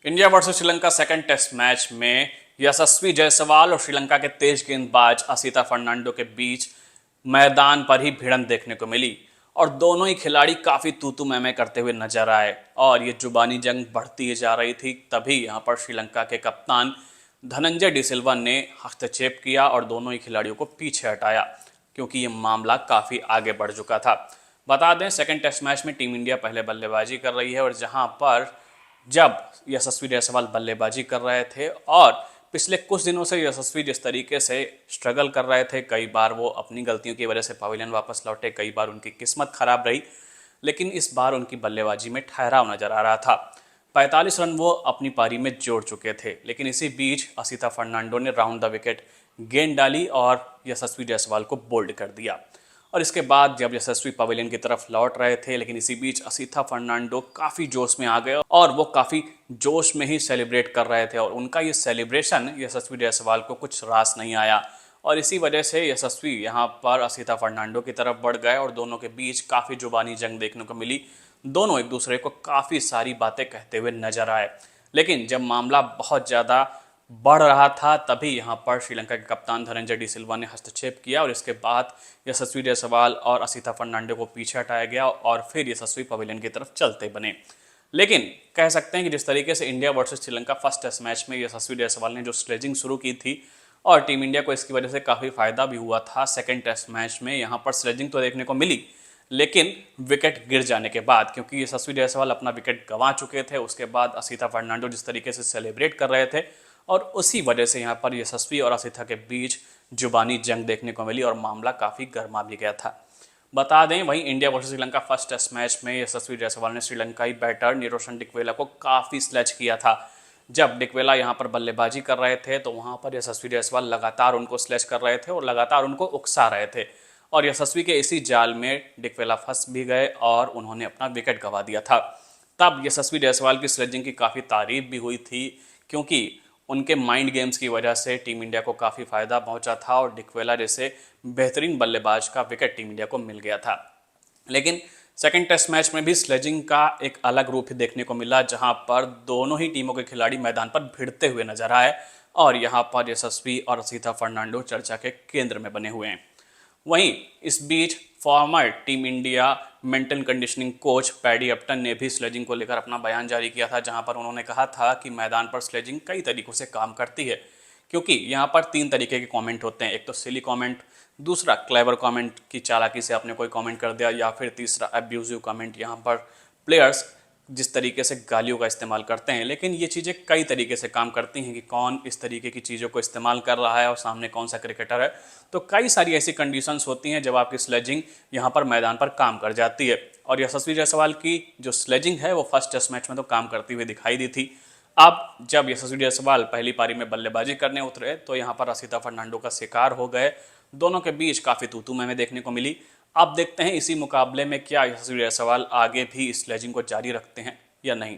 India versus Sri Lanka second test match में यशस्वी जायसवाल और श्रीलंका के तेज गेंदबाज असिता फर्नांडो के बीच मैदान पर ही भिड़ंत देखने को मिली और दोनों ही खिलाड़ी काफी तूतू मैमे करते हुए नजर आए और ये जुबानी जंग बढ़ती जा रही थी। तभी यहां पर श्रीलंका के कप्तान धनंजय डिसिल्वा ने हस्तक्षेप किया और दोनों ही खिलाड़ियों को पीछे हटाया क्योंकि ये मामला काफी आगे बढ़ चुका था। बता दें, सेकंड टेस्ट मैच में टीम इंडिया पहले बल्लेबाजी कर रही है और जहां पर जब यशस्वी जायसवाल बल्लेबाजी कर रहे थे और पिछले कुछ दिनों से यशस्वी जिस तरीके से स्ट्रगल कर रहे थे, कई बार वो अपनी गलतियों की वजह से पवेलियन वापस लौटे, कई बार उनकी किस्मत खराब रही, लेकिन इस बार उनकी बल्लेबाजी में ठहराव नजर आ रहा था। 45 रन वो अपनी पारी में जोड़ चुके थे, लेकिन इसी बीच असिता फर्नांडो ने राउंड द विकेट गेंद डाली और यशस्वी जायसवाल को बोल्ड कर दिया। और इसके बाद जब यशस्वी पवेलियन की तरफ लौट रहे थे, लेकिन इसी बीच असिता फर्नांडो काफ़ी जोश में आ गए और वो काफ़ी जोश में ही सेलिब्रेट कर रहे थे और उनका ये सेलिब्रेशन यशस्वी जायसवाल को कुछ रास नहीं आया और इसी वजह से यशस्वी यहाँ पर असिता फर्नांडो की तरफ बढ़ गए और दोनों के बीच काफ़ी जुबानी जंग देखने को मिली। दोनों एक दूसरे को काफ़ी सारी बातें कहते हुए नजर आए, लेकिन जब मामला बहुत ज़्यादा बढ़ रहा था तभी यहाँ पर श्रीलंका के कप्तान धनंजय डिसिल्वा ने हस्तक्षेप किया और इसके बाद यशस्वी जायसवाल और असिता फर्नांडो को पीछे हटाया गया और फिर यशस्वी पवेलियन की तरफ चलते बने। लेकिन कह सकते हैं कि जिस तरीके से India versus Sri Lanka first test match में यशस्वी जायसवाल ने जो स्लेजिंग शुरू की थी और टीम इंडिया को इसकी वजह से काफ़ी फायदा भी हुआ था, सेकेंड टेस्ट मैच में यहाँ पर स्लेजिंग तो देखने को मिली लेकिन विकेट गिर जाने के बाद, क्योंकि यशस्वी जायसवाल अपना विकेट गंवा चुके थे, उसके बाद असिता फर्नांडो जिस तरीके से सेलिब्रेट कर रहे थे और उसी वजह से यहाँ पर यशस्वी और असिता के बीच जुबानी जंग देखने को मिली और मामला काफ़ी गर्मा भी गया था। बता दें, वहीं India versus Sri Lanka first test match में यशस्वी जायसवाल ने श्रीलंकाई बैटर निरोशन डिकवेला को काफ़ी स्लेज किया था। जब डिकवेला यहाँ पर बल्लेबाजी कर रहे थे तो वहाँ पर यशस्वी जायसवाल लगातार उनको स्लेज कर रहे थे और लगातार उनको उकसा रहे थे और यशस्वी के इसी जाल में डिकवेला फंस भी गए और उन्होंने अपना विकेट गंवा दिया था। तब यशस्वी जायसवाल की स्लेजिंग की काफ़ी तारीफ भी हुई थी क्योंकि उनके माइंड गेम्स की वजह से टीम इंडिया को काफ़ी फायदा पहुंचा था और डिकवेला जैसे बेहतरीन बल्लेबाज का विकेट टीम इंडिया को मिल गया था। लेकिन सेकंड टेस्ट मैच में भी स्लेजिंग का एक अलग रूप देखने को मिला जहां पर दोनों ही टीमों के खिलाड़ी मैदान पर भिड़ते हुए नजर आए और यहां पर यशस्वी और असिता फर्नांडो चर्चा के केंद्र में बने हुए हैं। वहीं इस बीच former team India mental conditioning coach Paddy Upton ने भी स्लेजिंग को लेकर अपना बयान जारी किया था, जहां पर उन्होंने कहा था कि मैदान पर स्लेजिंग कई तरीकों से काम करती है क्योंकि यहाँ पर 3 तरीके के कमेंट होते हैं। एक तो सिली कमेंट, दूसरा क्लेवर कमेंट की चालाकी से आपने कोई कमेंट कर दिया, या फिर तीसरा अब्यूजिव कमेंट, यहाँ पर प्लेयर्स जिस तरीके से गालियों का इस्तेमाल करते हैं। लेकिन ये चीज़ें कई तरीके से काम करती हैं कि कौन इस तरीके की चीज़ों को इस्तेमाल कर रहा है और सामने कौन सा क्रिकेटर है। तो कई सारी ऐसी कंडीशंस होती हैं जब आपकी स्लेजिंग यहाँ पर मैदान पर काम कर जाती है और यशस्वी जायसवाल की जो स्लेजिंग है वो फर्स्ट टेस्ट मैच में तो काम करती हुई दिखाई दी थी। अब जब यशस्वी जायसवाल पहली पारी में बल्लेबाजी करने उतरे तो यहाँ पर असिता फर्नांडो का शिकार हो गए। दोनों के बीच काफ़ी तूतू मैमे देखने को मिली। अब देखते हैं इसी मुकाबले में क्या यशस्वी जायसवाल आगे भी इस स्लेजिंग को जारी रखते हैं या नहीं।